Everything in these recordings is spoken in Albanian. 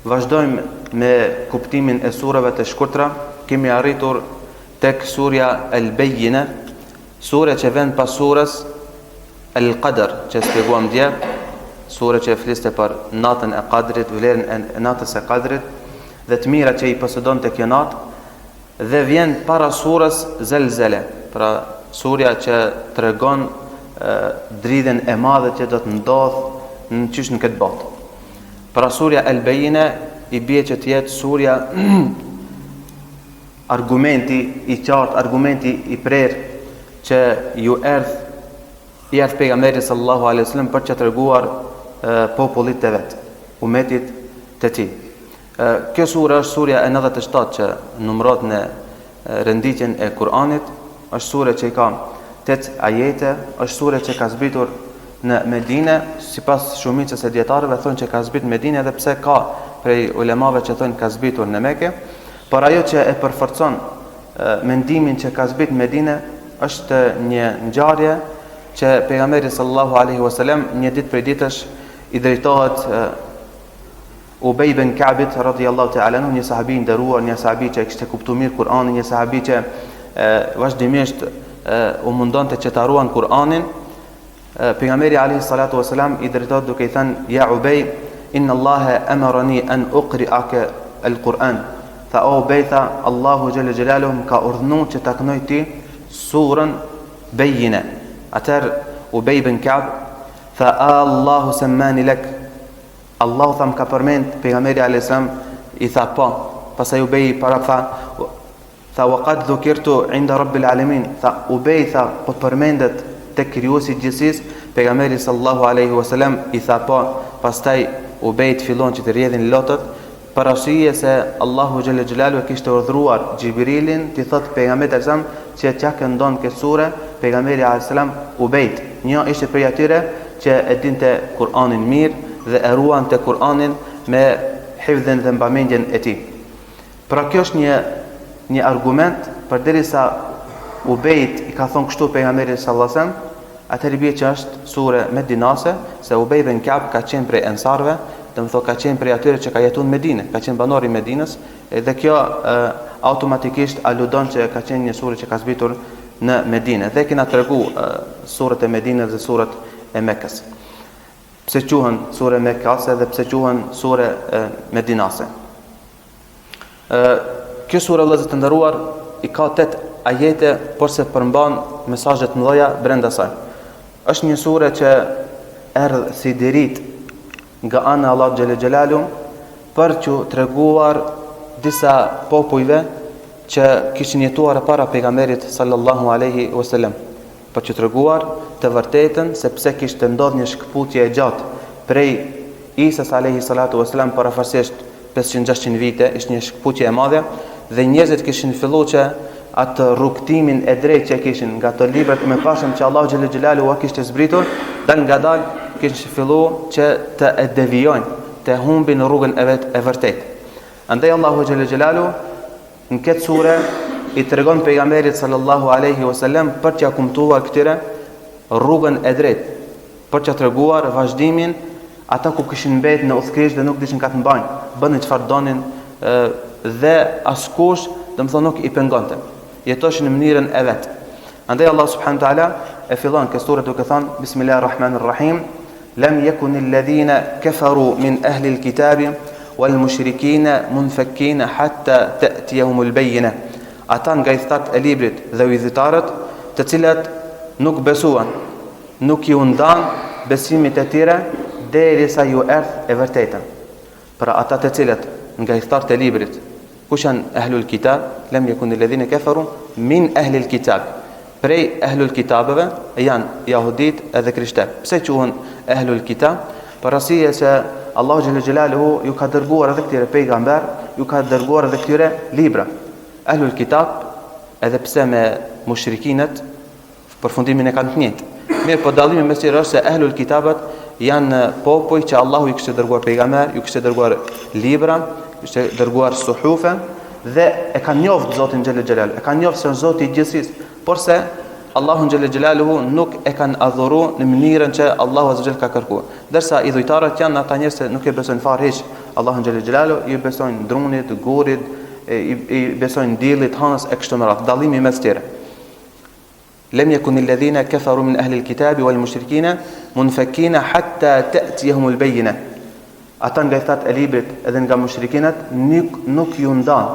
Vazhdojmë me kuptimin e sureve të shkurtra. Kemi arritur tek surja Al-Bayyina, sure që vjen pas surës Al-Qadr, që shpjeguam dje, sure që fliste për natën e Qadrit, vlerën e natës e Qadrit dhe të mirat që i posëdon tek kjo natë, dhe vjen para surës Zelzele, pra surja që tregon dridhen e madhe që do të ndodhë në këtë botë. Pra surja Al-Bayyina i bie që të jetë surja argumenti i qartë, argumenti i prerë që ju i erdh pejgamberi sallallahu alaihi wasallam për të treguar popullit të vet, umetit të tij. Kjo sure është surja e 97 që numërohet në renditjen e Kur'anit, është sure që i ka 8 ajete, është sure që ka zbritur në Medinë, sipas shumicës e dietarëve thonë që ka zbritur në Medinë, edhe pse ka prej ulemave që thonë ka zbritur në Mekë, por ajo që e përforcon mendimin që ka zbritur në Medinë është një ngjarje që pejgamberi sallallahu alaihi wasallam një ditë prej ditësh i drejtohet Ubej ibn Ka'bit radhiyallahu ta'ala anhu, një sahabi i nderuar, një sahabi që kishte kuptuar mirë Kur'anin, një sahabi që vazhdimisht u mundonte që ta ruan Kur'anin. Pejgamberi alayhi salatu wasalam i drejtohet duke i thënë: "Ya Ubej, inna Allaha amarani an uqri'aka al-Qur'an." Tha: "O Ubej, Allahu xhalla xhelaluhu ka urdhënuar që ta kënoj ti surën Bayyina." Atëherë Ubej ibn Ka'b tha: "Allahu sammani lak." Allahu tham ka përmend pejgamberi alayhis salam, i tha po. Pastaj Ubej para tha wa qad dhukirtu inda rabbil alamin. Tha Ubej tha po përmendet tek krijuesi i gjithësisë. Pejgamberi sallallahu alaihi wasallam i tha po. Pastaj Ubej fillon që të rrjedhin lotët për arsye se Allahu xhalla xhelalu kishte urdhëruar Xhibrilin të thotë pejgamberit alayhis salam që t'ja këndon këtë sure. Pejgamberi alayhis salam Ubej një ishte prej atyre që e dinte Kur'anin mirë dhe e ruan të Kur'anin me hifdhen dhe mbamendjen e tij. Pra kjo është një argument përderisa Ubejt i ka thonë kështu pejgamberit sallallahu alajhi wasallam, atëherë bie që është sure medinase, se Ubej ibn Ka'b ka qenë prej ensarve, domethënë ka qenë prej atyre që ka jetuar në Medinë, ka qenë banor i Medinës, dhe kjo automatikisht aludon që ka qenë një sure që ka zbritur në Medinë. Dhe kena tregu surët e Medinës dhe surët e Mekës. Pse quhen sure Mekase dhe pse quhen sure medinase. Kjo sure, vëllezër të nderuar, i ka 8 ajete, por se përmban mesazhe të mëdha brenda saj. Është një sure që erdh si dirit nga ana Allah xhelle xhelalu për të treguar disa popujve që kishin jetuar para pejgamberit sallallahu alaihi wasallam, për të treguar të vërtetën se pse kishte ndodhur një shkputje e gjatë prej Isas alayhi salatu wasalam parafarsisht 500-600 vite, ishte një shkputje e madhe dhe njerëzit kishin filluar që atë rrugtimin e drejtë që kishin nga ato libra të mëpashëm që Allahu xhelle xhelalu kishte zbritur, dal ngadal kishin filluar që të e devijojnë, të humbin rrugën e vet e vërtetë. Andaj Allahu xhelle xhelalu në këtë sure i tregon pejgamberit sallallahu alaihi wasallam për t'ia kumtuar këtyre rrugën e drejtë, për t'ia treguar vazhdimin ata ku kishin mbetë në udhkrish dhe nuk dishin ka të mbajnë, bënin çfarë donin dhe askush domethënë nuk i pengonte. Jetoshin në mënyrën e vet. Andaj Allah subhanahu wa taala e fillon këtë sure duke thënë Bismillahir Rahmanir Rahim: "Lam yakunil ladhina kafaru min ahli al-kitabi wal mushrikina munfakkina hatta ta'tiyahumul bayyinah." Ata nga i thatë e librit dhe udhëtarët, të cilët nuk besuan, nuk i ndan besimit e tyre derisa ju erdh e vërtetën. Pra ata të cilët nga i thatë e librit, kush janë ahlul kitab, lam yakun alladhina kafaru min ahli alkitab. Prej ahlul kitabëve janë jahudit edhe krishterët. Pse quhen ahlul kitab? Për arsye se Allahu xhelle xhelaluhu ju ka dërguar edhe këtyre pejgamber, ju ka dërguar edhe këtyre libra. Ahlul kitab, edhe pse me mushrikinët përfundimin e kanë të njëjtë. Mirë, po dallimi mes tyre është se ahlul kitabët janë popull që Allahu i kishte dërguar pejgamber, ju kishte dërguar libra, kishte dërguar suhufe dhe e kanë njoft Zotin xhelle xhelal, e kanë njoft se Zoti i gjithësisë, por se Allahu xhelle xhelaluhu nuk e kanë adhuruar në mënyrën që Allahu azza xhel ka kërkuar. Derisa idhujtarët janë ata njerëz që nuk e besojnë fare hiç Allahun xhelel xhelalu, i besojnë drunit, gurit, i besojnë diellit, hanës e kështu me radhë. Dallimi mes tyre. Lem yakun alladhina kafaru min ahli alkitabi wal mushrikina munfakina hatta ta'tiyahum albayna. Ata nga i thatë e librit edhe nga mushrikinat nuk ju ndan,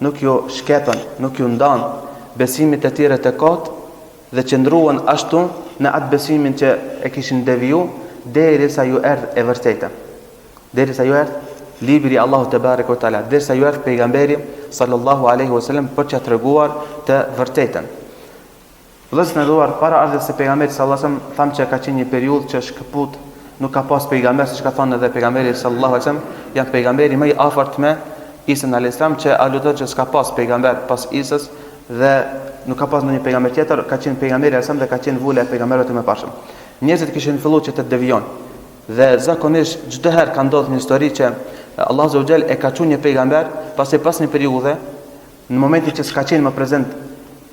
nuk ju shketën, nuk ju ndan besimit e tyre të kot dhe qëndruan ashtu në atë besimin që e kishin deviju derisa ju erdh e vërteta. Derisa ju erdh libri Allahu te bareke ve taala, derisa ju erdh pejgamberi sallallahu alaihi wasallam për të treguar të vërtetën. Vëllezër në nderuar, para ardhes së pejgamberit sallallahu alaihi wasallam, tham që ka qenë një periudhë që shkëput, nuk ka pas pejgamber, siç ka thënë edhe pejgamberi sallallahu alaihi wasallam, janë pejgamberi më i afërt me Isa alayhis salam, që aludon që s'ka pas pejgamber pas Isës dhe nuk ka pas ndonjë pejgamber tjetër, ka qenë pejgamberi alayhis salam dhe ka qenë vula e pejgamberëve të mëparshëm. Njerëzit kishin filluar që të devijojnë. Dhe zakonisht çdo herë ka ndodhur një histori që Allah Azza wa Jall e ka çuar një pejgamber, pasi pas një periudhe, në momentin që s'ka qenë më prezant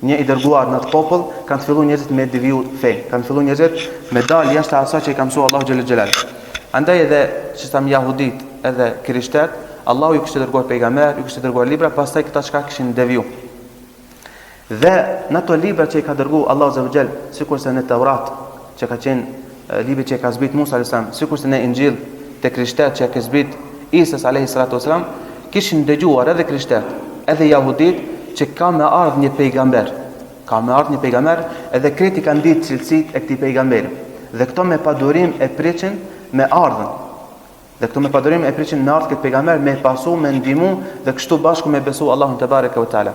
një i dërguar në atë popull, kanë filluar njerëzit me deviju fe, kanë filluar njerëzit me dalë jashtë asaj që i ka mësuar Allahu xhelel xhelal. Andaj edhe që tham jahudit edhe krishterët, Allahu ju kishte dërguar pejgamber, ju kishte dërguar libra, pastaj këta çka kishin deviju. Dhe në ato libra që i ka dërguar Allahu Azza wa Jall, sikurse në Taurat, që ka qenë libri që ka zbrit Musa alayhis salam, sikurse në Injil te krishterët që ka zbrit Isa alayhi salatu wasalam, kishin dëgjuar edhe krishterët, edhe jahudit që ka me ardhë një pejgamber. Ka me ardhë një pejgamber edhe kreti kanë ditë cilësit e këtij pejgamberi. Dhe këto me padurim e preqin me ardhën. Dhe këto me padurim e preqin me ardhë këtë pejgamber, me pasu, me ndimu dhe kështu bashku me besu Allahun te bareke ve taala.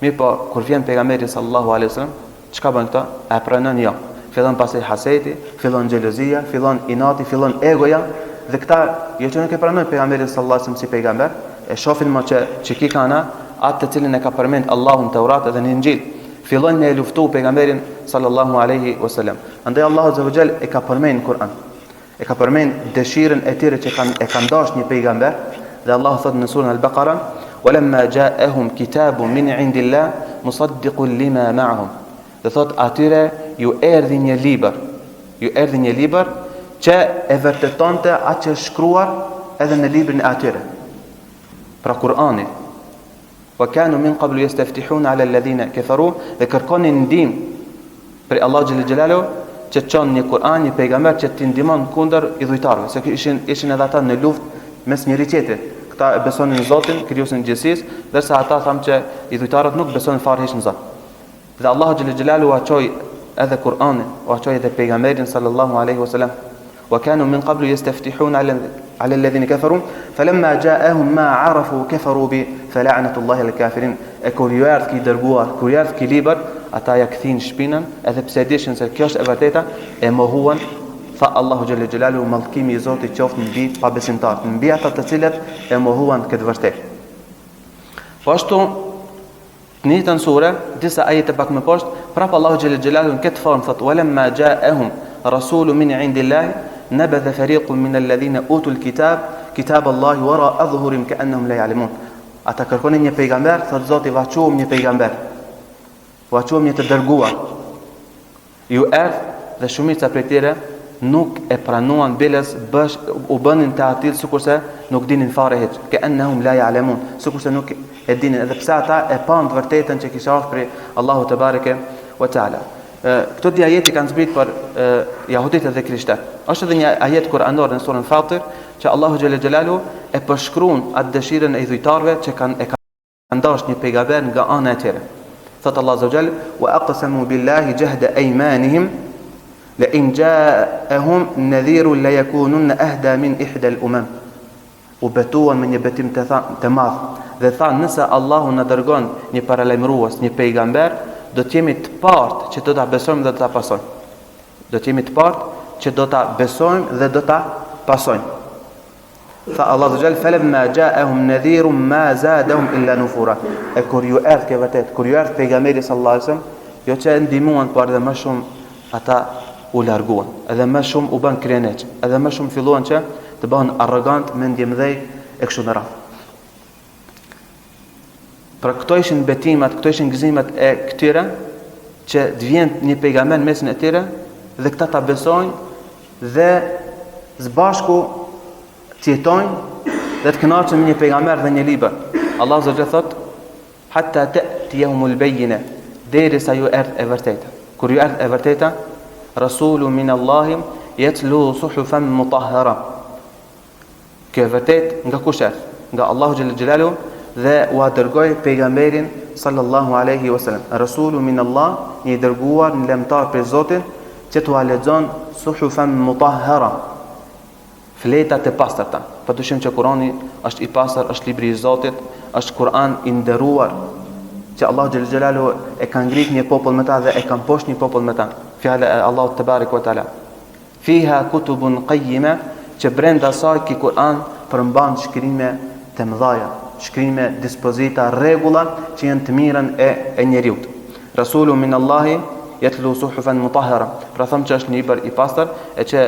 Mirë po, kur vjen pejgamberi sallallahu alaihi wasallam, çka bën këta? E pranojnë jo. Fillon pasi haseti, fillon xhelozia, fillon inati, fillon egoja, dhe këta jo që nuk e pranojnë pejgamberin sallallahu alaihi wasallam si pejgamber, e shohin më që ki kana atë të cilin e ka përmend Allahu në Taurat edhe në Injil. Fillojnë me luftu pejgamberin sallallahu alaihi wasallam. Andaj Allahu Azza wa Jall e ka përmend në Kur'an. E ka përmend dëshirën e tyre që kanë dashur një pejgamber, dhe Allahu thotë në surën Al-Baqara: "Walamma ja'ahum kitabun min 'indillah musaddiqun lima ma'ahum." Dhe thotë atyre ju erdhi një libër që e vërtetonte atë që është shkruar edhe në librin e atyre. Pra Kur'ani. Wa kanu min qablu yastaftihuna 'ala alladhina kafaru, dhe kërkonin ndihmë për Allah xhelel xhelalu që çon një Kur'an, një pejgamber që t'i ndihmon kundër idhujtarëve, se ishin edhe ata në luftë mes njëri tjetrit. Këta e besonin në Zotin, krijuesin e gjithësisë, ndërsa ata thamë që idhujtarët nuk besonin fare hiç në Zot. Dhe Allah xhelel xhelalu u çoi edhe Kur'anin, u çoi edhe pejgamberin sallallahu alaihi wasallam. Wa kanu min qablu yastaftihuna 'ala alladhina kafaru falamma ja'ahum ma 'arafu kafaru bi fala'natullahi al-kafirin. E kur ju erdhi ki dërguar, kur ju erdhi ki libër, ata ja kthin shpinën, edhe pse dishin se kjo është e vërteta, e mohuan. Tha Allahu xhelel xhelalu, mallkimi i Zotit qoftë mbi pabesimtarët, mbi ata të cilët e mohuan këtë vërtetë. Po ashtu në njëjtën sure, disa ajete pak më poshtë, prapë Allahu xhelel xhelalu në këtë formë thotë: "Walamma ja'ahum rasulun min 'indillahi nabadha fariqun min alladhina utul kitab Allahi wara'a dhuhurim ka'annahum la ya'lamun." Ata kërkonin një pejgamber, thotë Zoti, vaçuam një pejgamber. Vaçuam një të dërguar. Ju erdh dhe shumica prej tyre nuk e pranuan, beles u bënin të atil sikurse nuk dinin fare hiç, ka'annahum la ya'lamun, sikurse nuk e dinin, edhe pse ata e pan të vërtetën që kishte ardhur prej Allahu te bareke ve taala. Këto dy ajete kanë zbrit për jahuditët dhe krishterët. Është edhe një ajet kuranor në surën Fatir që Allahu xhelel xhelalu e përshkruan atë dëshirën e idhujtarëve që kanë dashur një pejgamber nga ana e tyre. Thot Allah Azza wa Jall: "Wa aqsamu billahi jahda aymanihim la in ja'ahum nadhirun la yakununna ahda min ihda al-umam." U betuan me një betim të madh dhe thanë, nëse Allahu na dërgon një paralajmërues, një pejgamber, do të jemi të partë që do ta besojmë dhe do ta pasojmë. Do të jemi të partë që do ta besojmë dhe do ta pasojmë. Tha Allah Azza wa Jall: "Falamma ja'ahum nadhirun ma zadahum illa nufura." E kur ju erdhi ke vërtet, kur ju erdhi pejgamberi sallallahu alaihi wasallam, jo që ndihmuan, por edhe më shumë ata u larguan, edhe më shumë u bën kreneç, edhe më shumë filluan që të bëhen arrogant, mendje mëdhej e kështu me radhë. Pra këto ishin betimat, këto ishin gëzimet e këtyre që të vjen një pejgamber në mesin e tyre dhe këta ta besojnë dhe së bashku të jetojnë dhe të kënaqur me një pejgamber dhe një libër. Allahu Azza thot: "Hatta ta'tiyahumul bayyina", derisa ju erdh e vërteta. Kur ju erdh e vërteta, Rasulun min Allahi yatlu suhufan mutahhara. Kjo e vërtet nga kush erdh? Nga Allahu xhallal xhelalu dhe u dërgoi pejgamberin sallallahu alaihi wasallam. Rasulun min Allah, një dërguar, një lëmtar prej Zotit, që t'u lexon suhufan mutahhara, fleta të pastërta. Patyshim që Kurani është i pastër, është libri i Zotit, është Kur'an i nderuar, që Allahu xhallal xhelalu e ka ngrit një popull me ta dhe e ka mposh një popull me ta. Fjala e Allahut te barek ve taala. Fiha kutubun qayyima, që brenda saj ki Kur'an përmban shkrime të mëdha, shkrime, dispozita, rregulla që janë të mirën e njeriu. Rasulun min Allahi yatlu suhufan mutahhara. Pra them që është një libër i pastër e që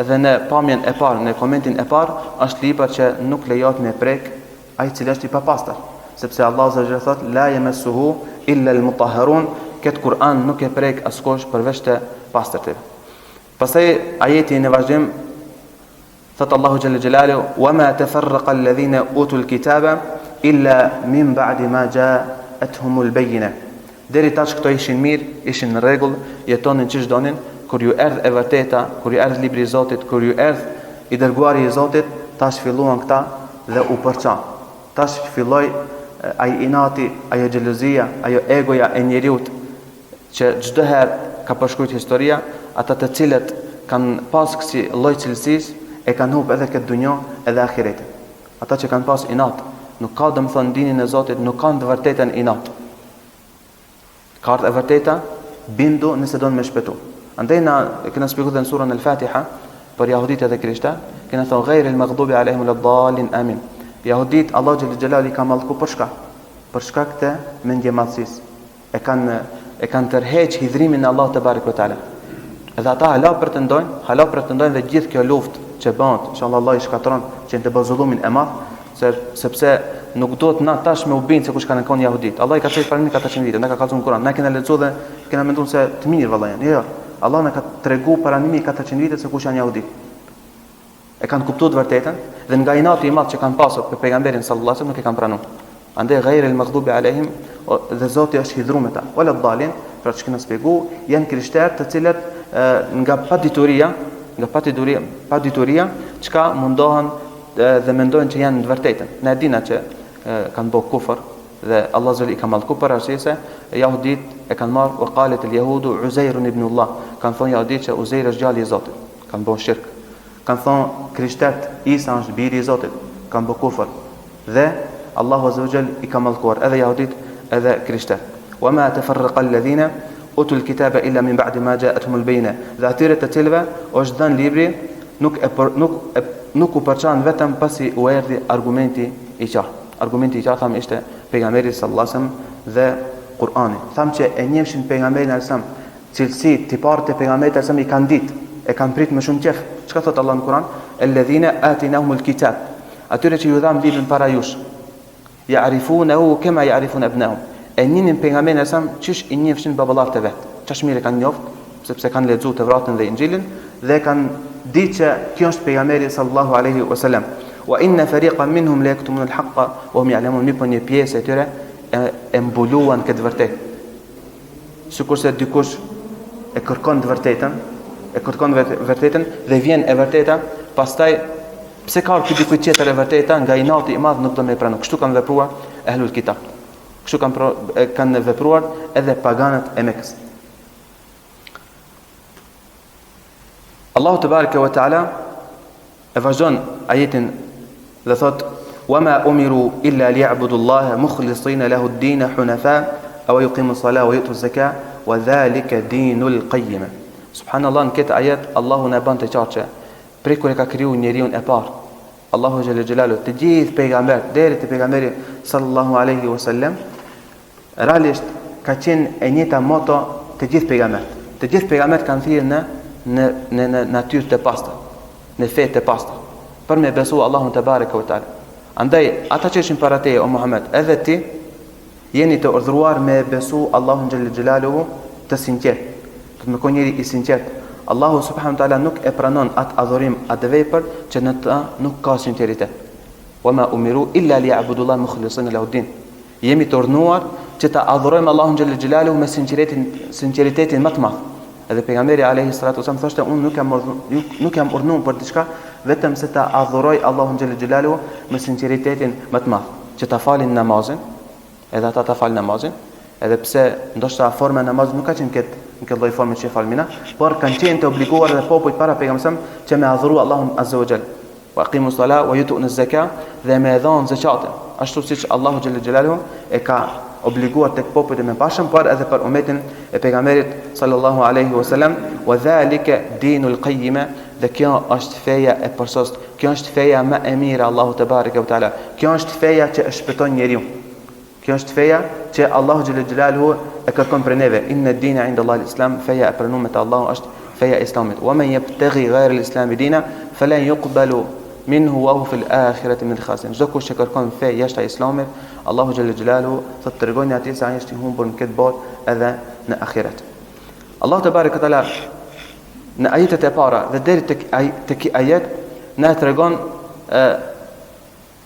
edhe në pamjen e parë, në komentin e parë, është libër që nuk lejohet me prek ai i cili është i papastër, sepse Allahu Azza thot: "La yamassuhu illa al-mutahharun", këtë Kur'an nuk e prek askush përveç të pastërtit. Pastaj ajeti në vazhdim thot Allahu Jalla Jalaluhu: "Wa ma tafarraqa alladhina utul kitaba illa min ba'di ma ja'atuhumul bayyina." Deri tash këto ishin mirë, ishin në rregull, jetonin çish donin, kur ju erdh e vërteta, kur ju erdh libri i Zotit, kur ju erdh i dërguari i Zotit, tash filluan këta dhe u përçan. Tash filloi ai inati, ajo xhelozia, ajo egoja e njeriut që çdo herë ka përshkruajtur historia, ata të cilët kanë pas kësi lloj cilësisë e kanë humbur edhe këtë dunjë edhe ahiretin. Ata që kanë pas inat, nuk ka domethënë dinin e Zotit, nuk kanë të vërtetën inat. Ka të vërteta bindu nëse don me shpëtu. Andaj na kena shpjeguar në surën Al-Fatiha për jahudit dhe krishterë, kena thonë ghayr al-maghdubi alaihim wal-dallin amin. Jahudit Allahu xhallal xhelali ka mallku për shkak. Për shkak të mendjemadhësisë. E kanë tërheq hidhrimin e Allahut te barek ve taala. Edhe ata hala pretendojnë dhe gjithë kjo luftë që bëhet, inshallah Allah i shkatron që të bëjë zullumin e madh, sepse nuk duhet na tash me u bind se kush kanë qenë jahudit. Allah i ka thënë para 1400 vite, na ka kallzuar në Kur'an, na kena lexuar dhe kena menduar se të mirë vallai. Jo, Allah na ka treguar para 1400 vite se kush janë jahudit. E kanë kuptuar të vërtetën dhe nga inati i madh që kanë pasur për pejgamberin sallallahu alaihi wasallam nuk e kanë pranuar. Andaj ghayr al-maghdubi alaihim, dhe Zoti është hidhur me ta. Wala dallin, pra çka na shpjegou, janë krishterë të cilët nga padituria, çka mundohen dhe mendojnë që janë në vërtetën. Ne dina që kanë bërë kufër dhe Allah zot i ka mallku për arsye se jahudit e kanë marrë wa qalet al-yahudu Uzair ibn Allah. Kanë thonë jahudit që Uzair është djali i Zotit. Kanë bërë shirk. Kanë thonë krishterët Isa është biri i Zotit. Kanë bërë kufër. Dhe Allahu azza wa jall i ka mallkuar edhe jahudit edhe krishterët. Wa ma tafarraqa alladhina utul kitaba illa min ba'di ma ja'atuhumul bayyina. Dhe atyre të cilëve është dhënë libri nuk u përçan vetëm pasi u erdhi argumenti i qartë. Argumenti i qartë tham ishte pejgamberi sallallahu alaihi wasallam dhe Kur'ani. Tham që e njehshin pejgamberin alsam, cilësi tipare të pejgamberit alsam i kanë ditë, e kanë prit me shumë qef. Çka thot Allah në Kur'an? Alladhina atinahumul kitab. Atyre që ju dham librin para jush. Ya'rifunahu kama ya'rifuna abnahum. E njinin pejgamberin alsam çish i njefshin baballarët e vet. Çash mirë kanë njoft, sepse kanë lexuar Tevratin dhe Injilin dhe kanë ditë që kjo është pejgamberi sallallahu alaihi wasallam. Wa inna fariqan minhum la yaktumuna al-haqqa wa hum ya'lamun. Mi po një pjesë e tyre e mbuluan këtë vërtetë. Sikurse dikush e kërkon të vërtetën, dhe vjen e vërteta, pastaj pse ka ky diku tjetër e vërteta, nga inati i madh nuk do më pranoj. Kështu kanë vepruar ehlul kitab. Kështu kanë vepruar edhe paganët e Mekës. Allahu te bareke ve taala e vazhdon ajetin dhe thot: "Wama umiru illa liya'budu Allaha mukhlisina lahu ad-din hunafa aw yuqimu as-salata wa yu'tu az-zakata wa dhalika dinul qayyim." Subhanallahu, në këtë ajet Allahu na bën të qartë që prej kur e ka kriju njeriu e parë, Allahu xhallal xhelalu, të gjithë pejgamberët deri te pejgamberi sallallahu alaihi wasallam, realisht ka qenë e njëjta moto të gjithë pejgamberët. Të gjithë pejgamberët kanë thirrë në natyrë të pastër, në fe të pastër, për me besu Allahun te bareke ve taala. Andaj ata që ishin para teje o Muhammed, edhe ti jeni të urdhëruar me besu Allahun xhallal xhelalu të sinqert. Të më kon njëri i sinqert. Allahu subhanahu wa taala nuk e pranon atë adhurim, atë vepër që në ta nuk ka sinqeritet. Wama umiru illa liya'budullaha mukhlisina lahu din. Jemi të urdhëruar që ta adhurojmë Allahun xhallal xhelalu me sinqeritetin më të madh. Edhe pejgamberi alayhi salatu wasallam thoshte unë nuk jam urdhëruar për diçka vetëm se ta adhuroj Allahun xhallal xhelalu me sinqeritetin më të madh, që ta falin namazin, edhe ata ta falin namazin, edhe pse ndoshta forma e namazit nuk ka qenë në këtë lloj forme që falmina, por kanë qenë të obliguar edhe popujt para pejgamberit që me adhuru Allahun azza wa jall. Wa aqimu s-salat wa yu'tuna z-zakat, dhe me dhon zakatin, ashtu siç Allahu xhallal xhelalu e ka obliguar tek popujt e mëparshëm, por edhe për umetin e pejgamberit sallallahu alaihi wasallam. Wa dhalika dinul qayyima, dhe kjo është feja e përsost, kjo është feja më e mirë Allahu te bareke ve taala. Kjo është feja që e shpëton njeriu. Kjo është feja që Allahu xhallal xhelalu e kërkon për neve. Inna ad-dina 'inda Allahi al-islam, feja e pranuar te Allahu është feja e islamit. Wa man yabtaghi ghayra al-islam dina falan yuqbalu minhu wa huwa fil akhirati min al-khasirin. Çdo kush që kërkon fe jashtë islamit, Allahu xhallal xhelalu thotë tregoni atij se ai është i humbur në këtë botë edhe në ahiret. Allahu te bareke taala në ajetet e para dhe deri tek ajet na tregon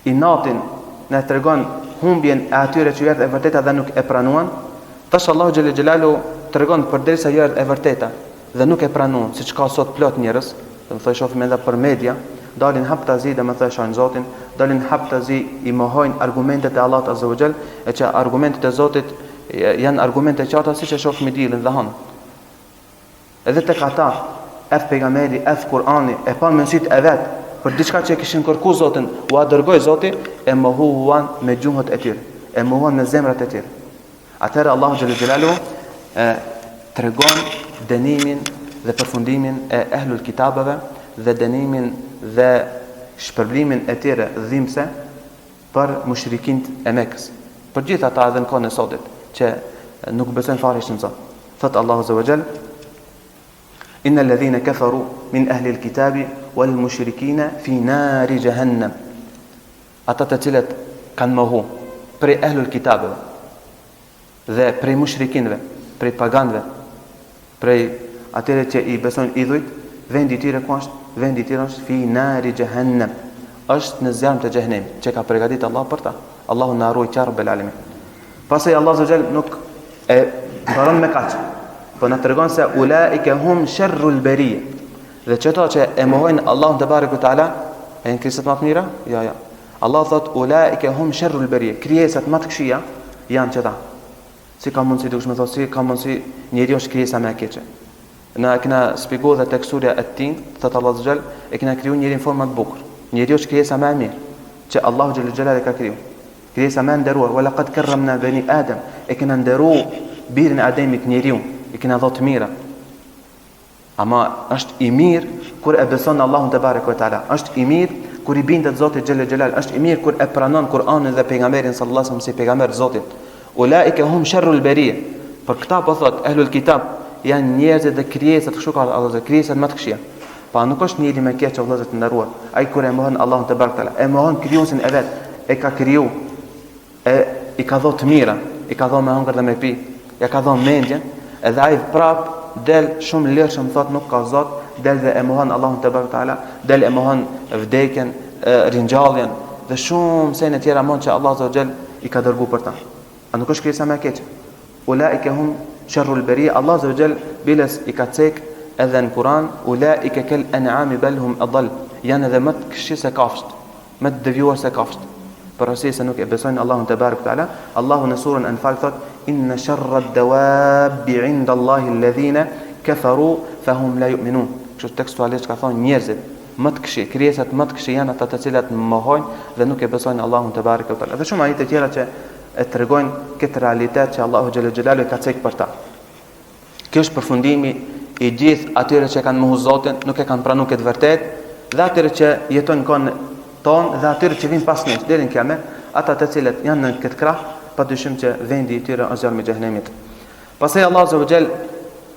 inatin, na tregon humbjen e atyre që janë e vërteta dhe nuk e pranuan. Tash Allahu xhallal xhelalu tregon përderisa janë e vërteta dhe nuk e pranuan, siç ka sot plot njerëz, do të thonë shohim edhe për media, dalin haptazi dhe më thëshan Zotin, dalin haptazi i mohojnë argumentet e Allahut azza wa jall, e që argumentet e Zotit janë argumente të qarta siç e shohim diellin dhe hënë. Edhe tek ata pejgamberi, Kur'ani e pa mësit e vet për diçka që kishin kërkuar Zotin, u dërgoi Zoti, e mohuan me gjuhët e tyre, e mohuan me zemrat e tyre. Atëherë Allahu xhallal xhelalu tregon dënimin dhe përfundimin e ehlul kitabeve dhe dënimin dhe shpërblimin e tyre dhimbse për mushrikint e Mekës. Për gjithë ata edhe në kohën e sotit që nuk besojnë fare në Zot. Thot Allahu azza wa jall: Inna alladhina kafaru min ahli al-kitabi wal mushrikina fi nari jahannam. Ata të cilët kanë mohu prej ehlul kitabeve dhe prej mushrikinëve, prej paganëve, prej atyre që i besojnë idhujt, vendi i tyre ku është? Vendi i tyre është fi nari jahannam, është në zjarrin të xhehenemit që ka përgatitur Allah për ta. Allahu na ruaj ya rabbel alamin. Pastaj Allah azza wa jall nuk e mbaron me kaq, po na tregon se ulaika hum sharrul bariya. Dhe çeta që e mohojnë Allahun te barekuhu teala, janë krijesat më të mira? Jo. Allah thot ulaika hum sharrul bariya, krijesat më të këqija janë çeta. Si ka mundsi dukesh më thosë, si ka mundsi njeriu është krijesa më e keqe. Na kena shpjeguar dhe tek surja At-Tin, thot Allah azza jall, e kena krijuar njerin në forma të bukur. Njeriu është krijesa më e mirë që Allahu xhallal xhelal e ka krijuar. Krijesa më e nderuar, wa laqad karramna bani Adam, e kena nderuar birin e Ademit njeriu, e kena dhënë të mira. Ama është i mirë kur e beson Allahun te barekuhu teala. Është i mirë kur i bindet Zotit xhallal xhelal. Është i mirë kur e pranon Kur'anin dhe pejgamberin sallallahu alaihi wasallam si pejgamber Zotit. Ulaika hum sharrul bariya. Për këta po thot ehlul kitab janë njerëzit dhe krijesat kështu ka Allah, krijesat më të këqija. Pa nuk është njëri më keq vëllezër të nderuar. Ai kur e mohon Allahun te barekuhu teala, e mohon krijuesin e vet, e ka kriju, i ka dhënë të mira, i ka dhënë me hëngër dhe me pi, ja ka dhënë mendjen, edhe ai prap del shumë lirshëm thot nuk ka Zot, del dhe e mohon Allahun te barekuhu teala, del e mohon vdekjen, ringjalljen dhe shumë sene tjera mund që Allah azza wa jall i ka dërguar për ta. A nuk është krijesa më e keqe? Ulaika hum sharrul bariya. Allah azza wa jall biles i ka cek edhe në Kur'an, ulaika kal an'ami bal hum adall. Janë edhe më të këqij se kafshët, më të devijuar se kafshët. Por asaj se nuk e besojnë Allahun te barekuhu teala. Allahu në surën Anfal thot: Inna sharra ad-dawabi 'inda Allahi alladhina kafaru fahum la yu'minun. Kështu tekstualisht ka thonë njerëzit më të këqij, krijesat më të këqij janë ata të cilat mohojnë dhe nuk e besojnë Allahun te barekuhu teala. Dhe shumë ajete të tjera që e tregojnë këtë realitet që Allahu xhallal xhelalu ka cek për ta. Kjo është përfundimi i gjithë atyre që kanë mohuar Zotin, nuk e kanë pranuar këtë vërtet, dhe atyre që jetojnë në kohën tonë dhe atyre që vinë pas nesh deri në kiamet, ata të cilët janë në këtë krah, padyshim që vendi i tyre është zjarri i xhehenemit. Pastaj Allahu azza wa jall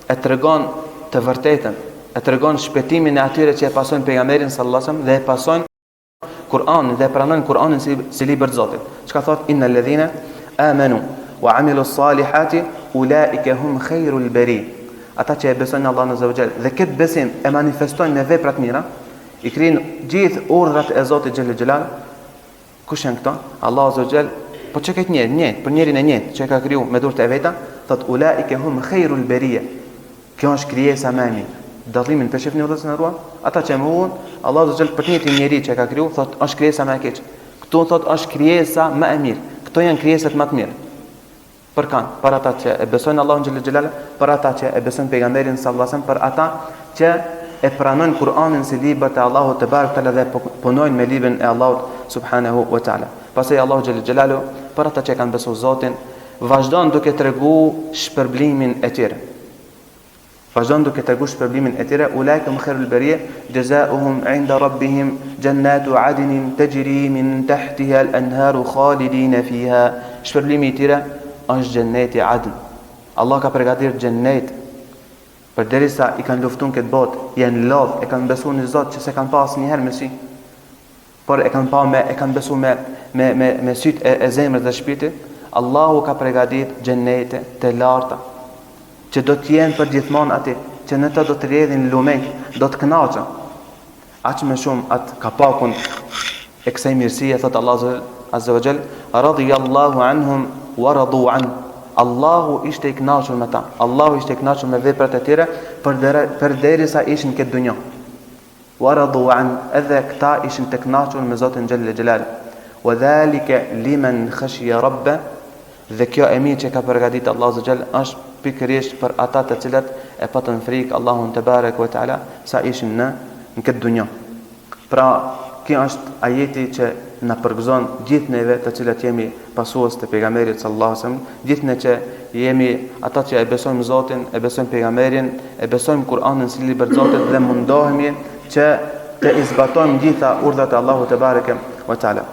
e tregon të vërtetën, e tregon shpëtimin e atyre që e pasojnë pejgamberin sallallahu alajhi wasallam dhe e pasojnë Kur'anin dhe pranojnë Kur'anin si libër të Zotit. Çka thot innal ladhina amanu wa amilu s-salihati ulaika hum khairul bari. Ata që e besojnë Allahun azza wa jall dhe këtë besim e manifestojnë në vepra të mira, i krijnë gjithë urdhrat e Zotit xhallal xhelal, Kush janë këto? Allahu Azza wa Jall, po çka këtë njëjtë, për njërin e njëjtë që ka kriju me dorë e veta, thot ulaike hum khairul bariya. Kjo është krijesa më e mirë. Dallimin për shefin e Allahut subhanahu wa taala, ata që mohon Allahu Azza wa Jall për të njëjtin njerëz që ka kriju, thot është krijesa më e keq. Këtu thot është krijesa më e mirë. Këto janë krijesat më të mirë. Për kanë, për ata që e besojnë Allahun xhel xhelal, për ata që e besojnë pejgamberin sallallahu alajhi wasallam, për ata që e pranojnë Kur'anin si libër të Allahut te barekuta dhe punojnë me librin e Allahut subhanahu wa taala. Pastaj Allahu xhel xhelalu për ata që kanë besuar Zotin, vazhdon duke tregu shpërblimin e tyre. Vazhdon duke tregu shpërblimin e tyre, ulaikum khairul bariya jazaohum 'inda rabbihim jannatu 'adnin tajri min tahtiha al-anharu khalidin fiha. Shpërblimi i tyre është xhenneti Adn. Allah ka përgatitur xhennet përderisa i kanë luftuar këtë botë, janë lodh, e kanë besuar në Zot që se kanë pas asnjëherë me sy. Por e kanë besuar me syt e zemrës dhe shpirtit. Allahu ka përgatitur xhennete të larta që do të jenë për gjithmonë aty, që në të do të rrjedhin lumek, do të kënaqen. Aq më shumë atë kapakun e kësaj mirësie, thot Allahu Azza wa Jall, radiyallahu anhum wa radu an. Allahu ishte i kënaqur me ta. Allahu ishte i kënaqur me veprat e tyre përderisa ishin këtë dunjë. Wa radu an, edhe këta ishin të kënaqur me Zotin xhel xhelal. Wa dhalika liman khashiya rabba. Dhe kjo e mirë që ka përgatitur Allahu Azza wa Jall është pikërisht për ata të cilët e patën frikë Allahun te barek ve taala sa ishin në këtë dunjë. Pra, kjo është ajeti që na përgëzon gjithë neve të cilët jemi pasues të pejgamberit sallallahu alajhi wasallam, gjithë ne që jemi ata që e besojmë Zotin, e besojmë pejgamberin, e besojmë Kur'anin si libër të Zotit dhe mundohemi që të zbatojmë gjitha urdhat e Allahut te bareke ve taala.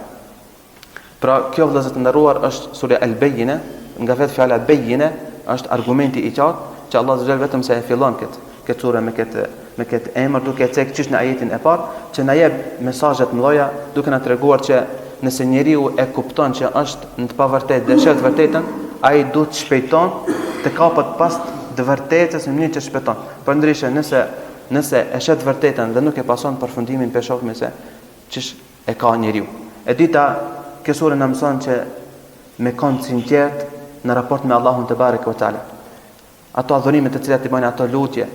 Pra, kjo vëllezër të nderuar është sura Al-Bayyina, nga vetë fjala Bayyina është argumenti i qartë që Allah Azza wa Jall vetëm se e fillon këtë sure me këtë emër duke cek çish në ajetin e parë që na jep mesazhe të mëdha duke na treguar që nëse njeriu e kupton që është në të pavërtetë dhe shet vërtetën, ai duhet të shpejton të kapet pas të vërtetës në mënyrë që shpejton. Përndryshe nëse e shet vërtetën dhe nuk e pason përfundimin pe shoh me se çish e ka njeriu. E dita kjo sure na mëson që me kon sinqert në raport me Allahun te bareke ve taala. Ato adhurimet të cilat i bëjnë, ato lutje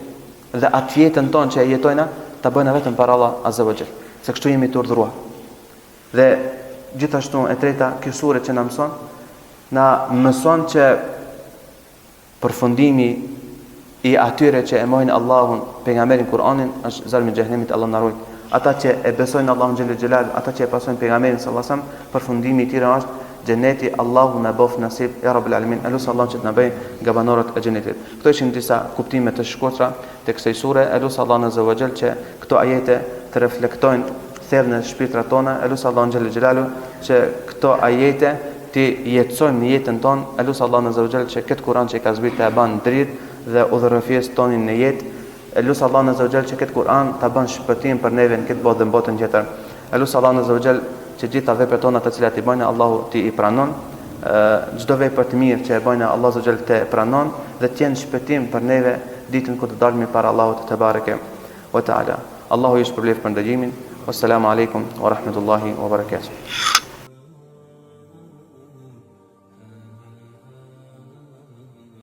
dhe atë jetën tonë që e jetojna, ta bëjnë vetëm për Allah Azza wa Jall, se kështu jemi të urdhëruar. Dhe gjithashtu e treta, kjo sure që na mëson që përfundimi i atyre që e mohojnë Allahun, pejgamberin, Kur'anin, është zjarmi i xhenemit, Allah na ruaj. Ata që e besojnë Allahun xhel xhelal, ata që e pasojnë pejgamberin sallallahu alajhi wasallam, përfundimi i tyre është xheneti. Allahu na bof nasib ya rabbul alamin. Elus Allah që të na bëj nga banorët e xhenetit. Këto ishin disa kuptime të shkurtra të kësaj sure. Elus Allah azza wa jall që këto ajete të reflektojnë thellën e shpirtrat tona. Elus Allah xhel xhelalu që këto ajete të jetësojmë në jetën tonë. Elus Allah azza wa jall që këtë Kur'an që ka zbritur ta bën dritë dhe udhërrëfies tonin në jetë. Elus Allah azza wa jall që këtë Kur'an ta bën shpëtim për neve në këtë botë dhe në botën tjetër. Elus Allah azza wa jall që gjitha veprat tona të cilat i bëjnë Allahu ti i pranon, çdo vepër të mirë që e bëjnë Allahu azza wa jall te pranon dhe të jenë shpëtim për neve ditën kur të dalmi para Allahut te bareke ve taala. Allahu ju shpërblet për ndëgjimin. Wassalamu alaikum wa rahmatullahi wa barakatuh.